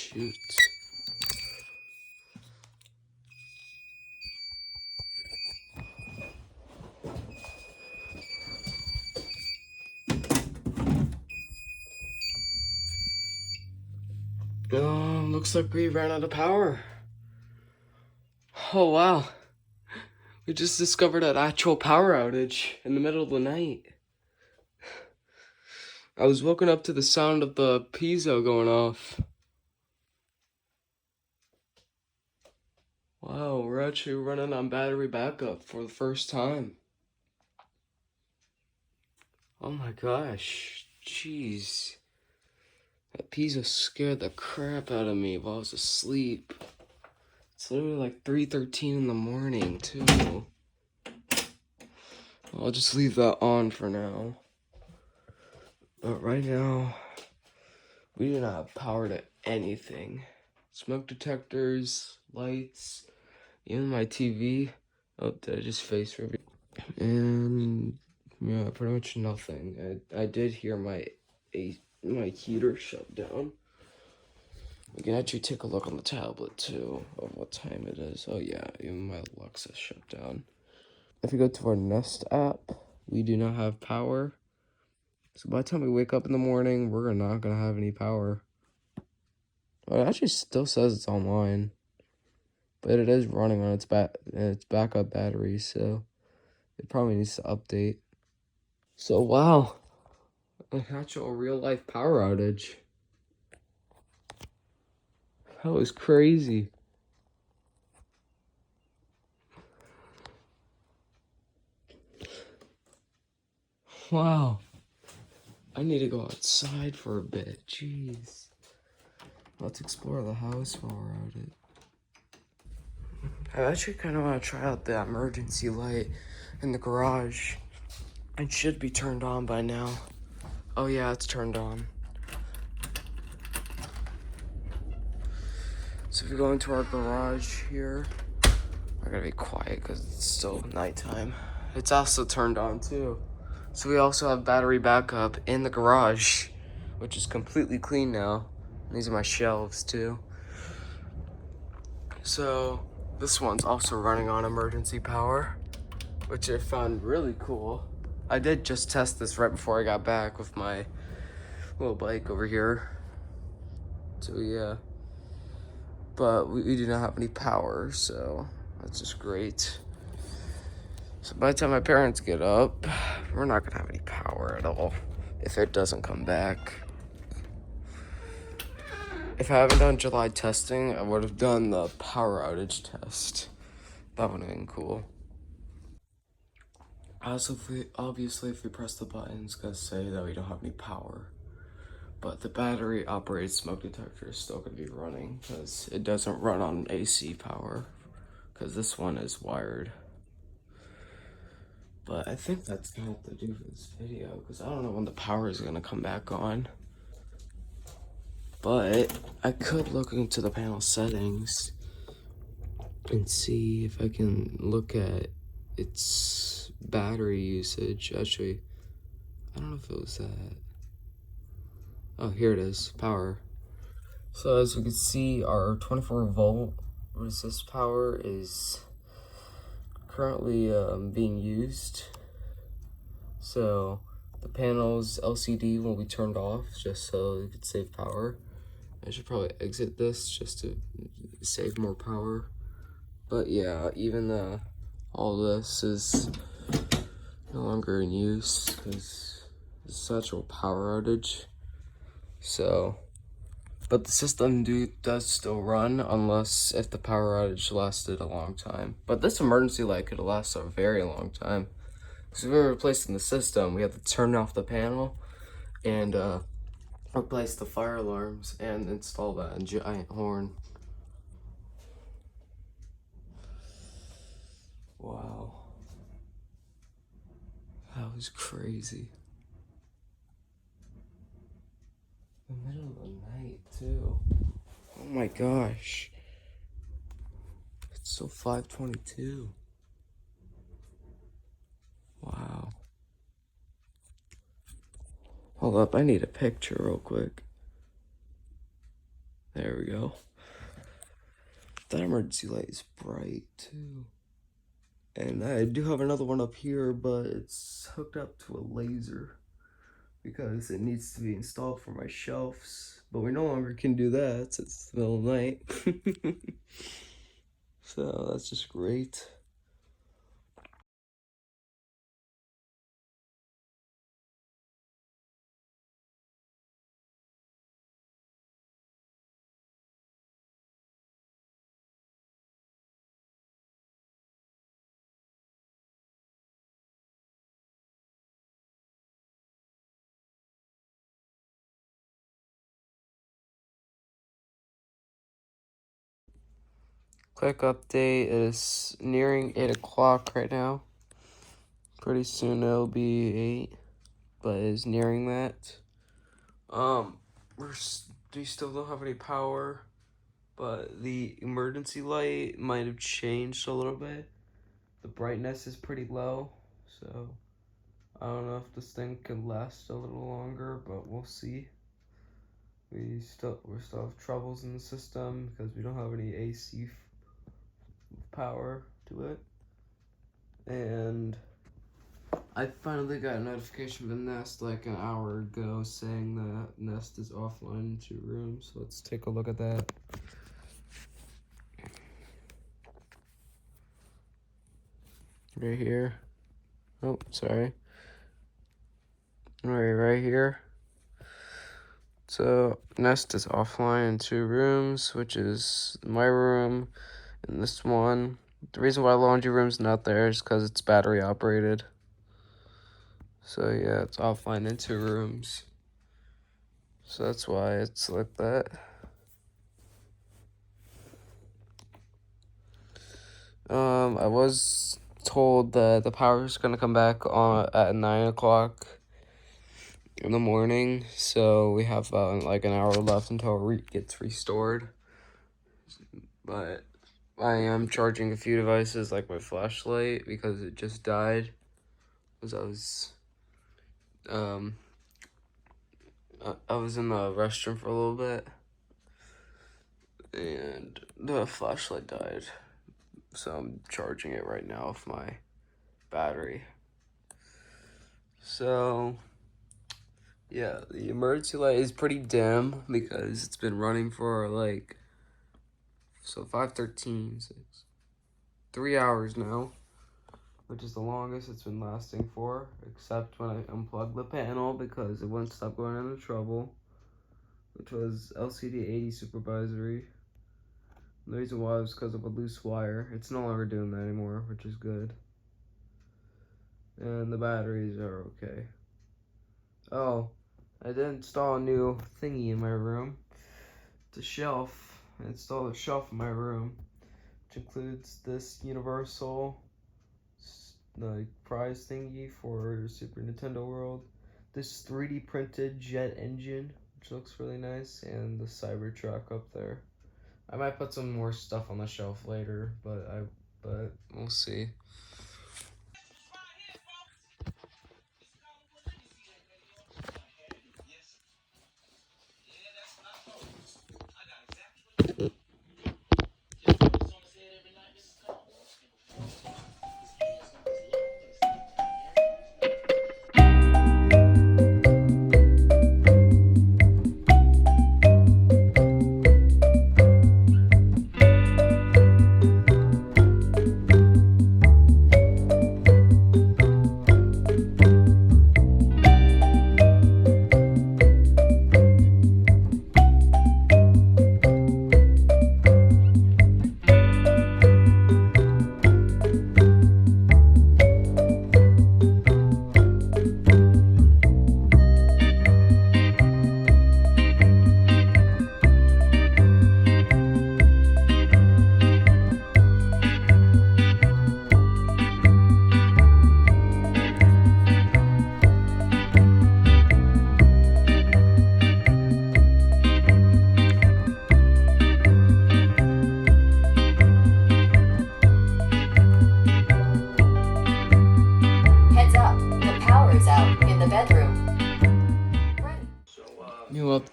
shoot. Looks like we ran out of power. Oh wow. We just discovered an actual power outage in the middle of the night. I was woken up to the sound of the piezo going off. Wow, we're actually running on battery backup for the first time. Oh my gosh, jeez. That piezo scared the crap out of me while I was asleep. It's literally like 3:13 in the morning, too. I'll just leave that on for now. But right now, we do not have power to anything. Smoke detectors, lights, even my TV. Oh, did I just face review? And yeah, pretty much nothing. I did hear my heater shut down. You can actually take a look on the tablet too of what time it is. Oh yeah, even my Alexa shut down. If we go to our Nest app, we do not have power. So by the time we wake up in the morning, we're not gonna have any power. Well, it actually still says it's online, but it is running on its backup battery, so it probably needs to update. So wow, an actual real life power outage. That was crazy. Wow. I need to go outside for a bit. Jeez. Let's explore the house while we're at it. I actually kind of want to try out the emergency light in the garage. It should be turned on by now. Oh yeah, it's turned on. So if we go into our garage here, I gotta be quiet because it's still nighttime. It's also turned on too. So we also have battery backup in the garage, which is completely clean now. And these are my shelves too. So this one's also running on emergency power, which I found really cool. I did just test this right before I got back with my little bike over here. So yeah, but we do not have any power, so that's just great. So by the time my parents get up, we're not gonna have any power at all if it doesn't come back. If I haven't done July testing, I would have done the power outage test. That would have been cool. Also, obviously, if we press the button, it's gonna say that we don't have any power. But the battery operated smoke detector is still gonna be running because it doesn't run on AC power because this one is wired. But I think that's gonna have to do for this video because I don't know when the power is gonna come back on. But I could look into the panel settings and see if I can look at its battery usage. Actually, I don't know if it was that. Oh, here it is, power. So as you can see, our 24-volt resist power is currently being used. So the panel's LCD will be turned off just so it could save power. I should probably exit this just to save more power. But yeah, even all this is no longer in use because it's such a power outage. So, but the system does still run unless if the power outage lasted a long time. But this emergency light could last a very long time. Because if we were replacing the system, we have to turn off the panel and replace the fire alarms and install that giant horn. Wow. That was crazy. The middle of the night, too. Oh my gosh. It's still 5:22. Wow. Hold up, I need a picture real quick. There we go. That emergency light is bright too. And I do have another one up here, but it's hooked up to a laser because it needs to be installed for my shelves. But we no longer can do that since it's the middle of the night. So that's just great. Quick update, it's nearing 8 o'clock right now. Pretty soon it'll be 8, but it's nearing that. We still don't have any power, but the emergency light might have changed a little bit. The brightness is pretty low, so I don't know if this thing can last a little longer, but we'll see. We still have troubles in the system because we don't have any AC power to it. And I finally got a notification from Nest like an hour ago saying that Nest is offline in 2 rooms. So let's take a look at that. Right here. Oh, sorry. Right here. So Nest is offline in 2 rooms, which is my room and this one. The reason why laundry room's not there is because it's battery operated. So yeah, it's offline in 2 rooms. So that's why it's like that. I was told that the power is gonna come back on at 9 o'clock in the morning. So we have like an hour left until it gets restored. But I am charging a few devices like my flashlight because it just died. Because I was in the restroom for a little bit and the flashlight died. So I'm charging it right now with my battery. So yeah, the emergency light is pretty dim because it's been running for like 5:13, 3 hours now, which is the longest it's been lasting for, except when I unplugged the panel because it wouldn't stop going into trouble, which was LCD 80 supervisory. The reason why was because of a loose wire. It's no longer doing that anymore, which is good. And the batteries are okay. Oh, I did install a new thingy in my room. It's a shelf. I installed a shelf in my room, which includes this universal prize thingy for Super Nintendo World, this 3D printed jet engine, which looks really nice, and the Cybertruck up there. I might put some more stuff on the shelf later, but we'll see.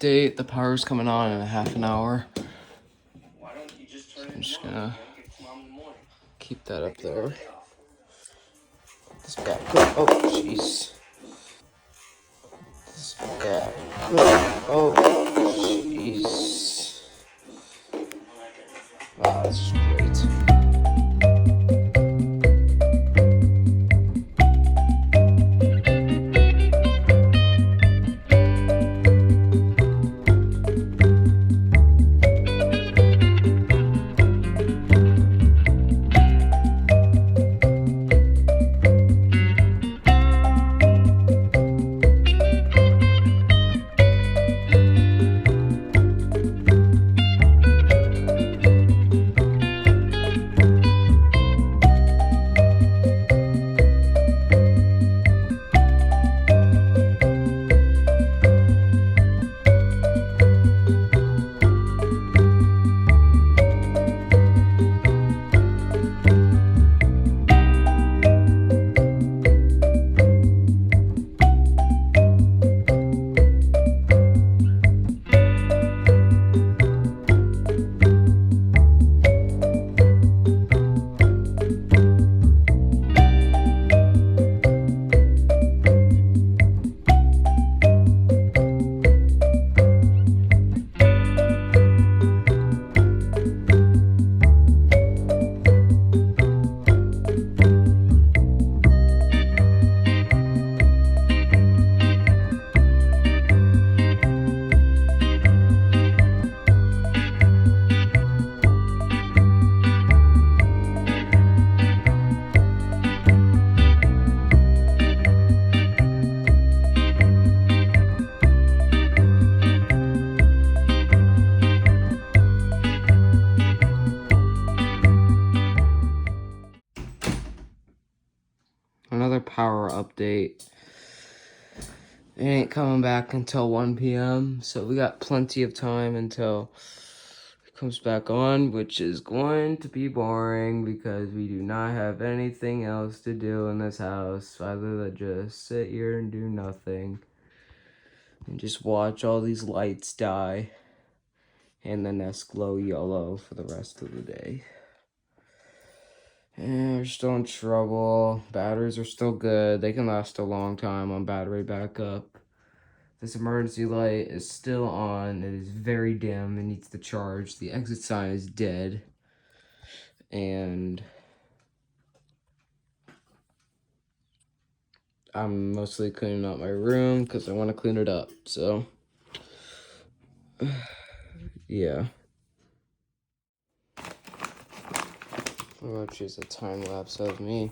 update. The power's coming on in a half an hour. So I'm just gonna keep that up there. This back. Oh, jeez. This back. Oh, jeez. Wow, that's great. Another power update. It ain't coming back until 1 p.m. So we got plenty of time until it comes back on, which is going to be boring because we do not have anything else to do in this house other than just sit here and do nothing and just watch all these lights die and the nest glow yellow for the rest of the day. And we're still in trouble. Batteries are still good. They can last a long time on battery backup. This emergency light is still on. It is very dim. It needs to charge. The exit sign is dead. And I'm mostly cleaning out my room because I want to clean it up. So, yeah. I'm going to choose a time lapse of me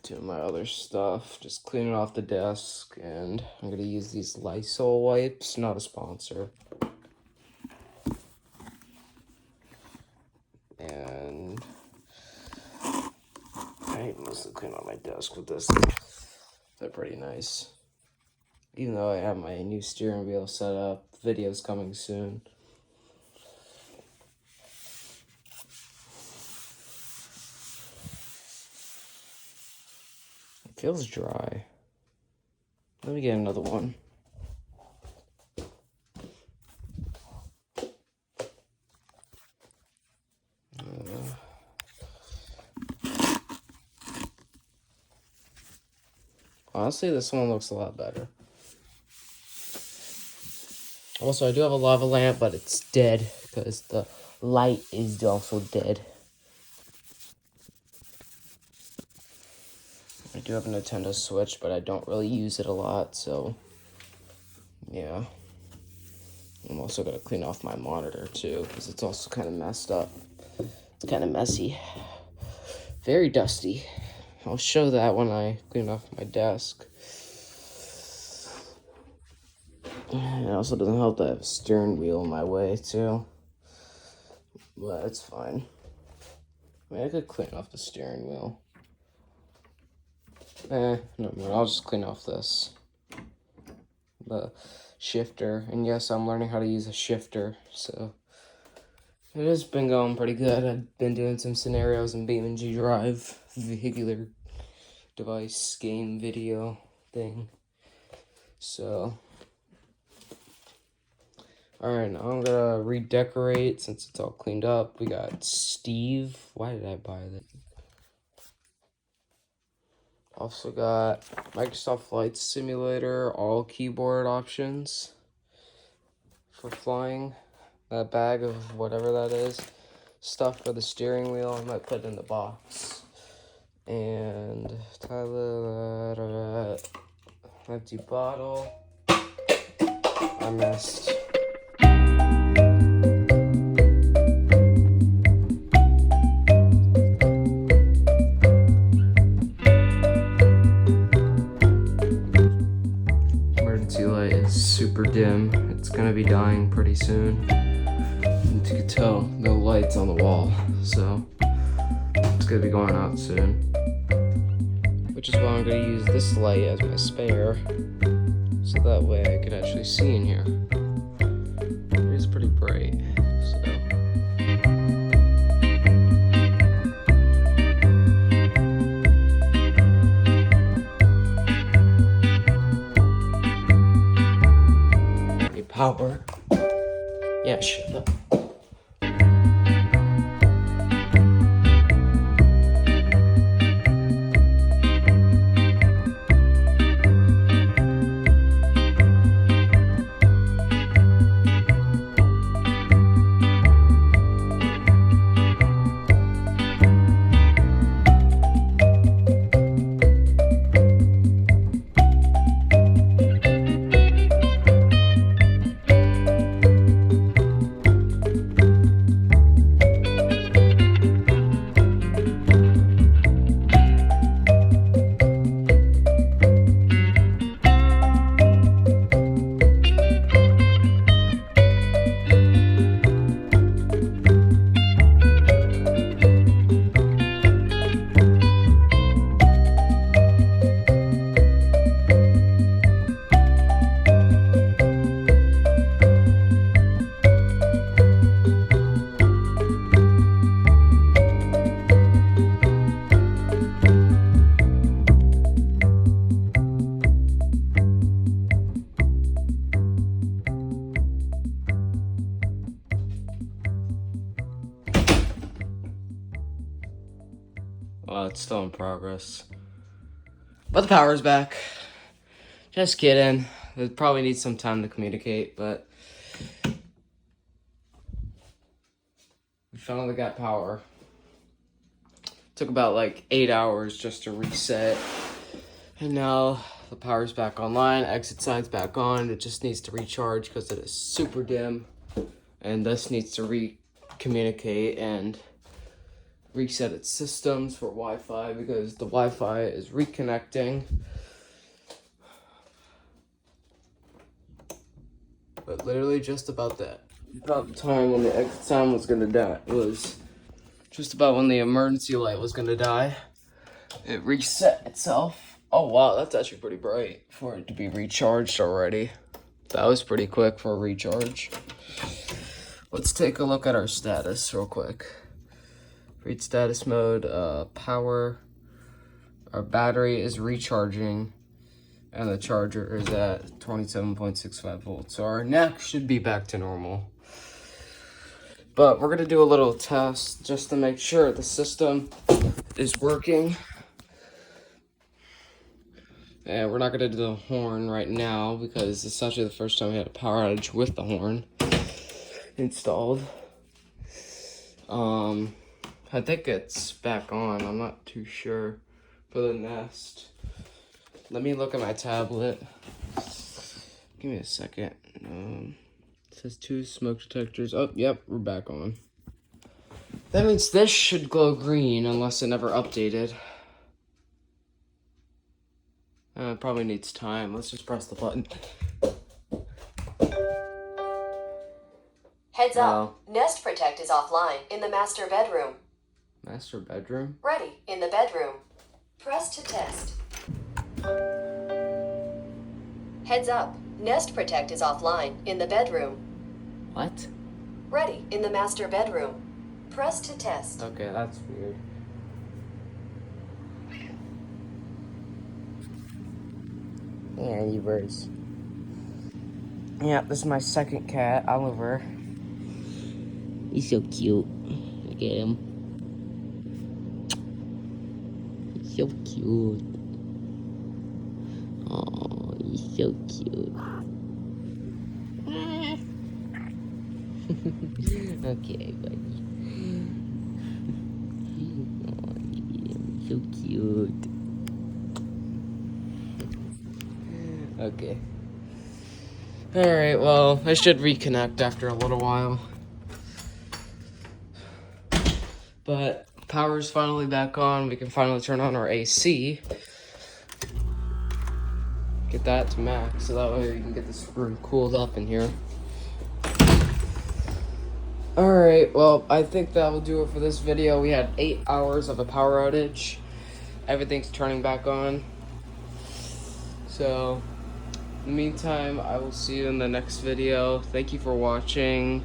doing my other stuff. Just cleaning off the desk. And I'm going to use these Lysol wipes. Not a sponsor. And I mostly clean out my desk with this. They're pretty nice. Even though I have my new steering wheel set up, video's coming soon. It feels dry. Let me get another one. Honestly, this one looks a lot better. Also, I do have a lava lamp, but it's dead because the light is also dead. I do have a Nintendo Switch, but I don't really use it a lot, so yeah. I'm also going to clean off my monitor too because it's also kind of messed up. It's kind of messy. Very dusty. I'll show that when I clean off my desk. It also doesn't help that I have a steering wheel in my way, too. But it's fine. I mean, I could clean off the steering wheel. No, I'll just clean off this. The shifter. And yes, I'm learning how to use a shifter, so it has been going pretty good. I've been doing some scenarios in BeamNG Drive, vehicular device game video thing. So Alright, now I'm gonna redecorate since it's all cleaned up. We got Steve. Why did I buy that? Also got Microsoft Flight Simulator, all keyboard options for flying. That bag of whatever that is. Stuff for the steering wheel, I might put in the box. And Tyler, empty bottle. I missed. Emergency light is super dim. It's gonna be dying pretty soon. And you can tell, no lights on the wall, so it's gonna be going out soon. Which is why I'm gonna use this light as my spare, so that way I can actually see in here. It is pretty bright, so. Power. Yeah, shut up. Well, it's still in progress. But the power's back. Just kidding. It probably needs some time to communicate, but we finally got power. Took about like 8 hours just to reset. And now the power's back online. Exit sign's back on. It just needs to recharge because it is super dim. And this needs to re-communicate and reset its systems for Wi-Fi because the Wi-Fi is reconnecting. But literally just about that. About the time when the exit sign was gonna die. It was just about when the emergency light was gonna die. It reset itself. Oh wow, that's actually pretty bright for it to be recharged already. That was pretty quick for a recharge. Let's take a look at our status real quick. Read status mode, power. Our battery is recharging and the charger is at 27.65 volts. So our neck should be back to normal. But we're gonna do a little test just to make sure the system is working. And we're not gonna do the horn right now because it's actually the first time we had a power outage with the horn installed. I think it's back on. I'm not too sure for the Nest. Let me look at my tablet. Give me a second. It says 2 smoke detectors. Oh, yep, we're back on. That means this should glow green unless it never updated. It probably needs time. Let's just press the button. Heads up, Nest Protect is offline in the master bedroom. Master bedroom? Ready in the bedroom. Press to test. Heads up, Nest Protect is offline in the bedroom. What? Ready in the master bedroom. Press to test. Okay, that's weird. Yeah, you birds. Yeah, this is my second cat, Oliver. He's so cute. Look at him. He's so cute. Oh, he's so cute. Okay, buddy. Oh, yeah, so cute. Okay. Alright, well, I should reconnect after a little while. But power's finally back on. We can finally turn on our AC. Get that to max, so that way we can get this room cooled up in here. Alright, well, I think that will do it for this video. We had 8 hours of a power outage. Everything's turning back on. So, in the meantime, I will see you in the next video. Thank you for watching.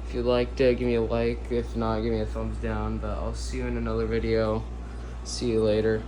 If you liked it, give me a like. If not, give me a thumbs down. But I'll see you in another video. See you later.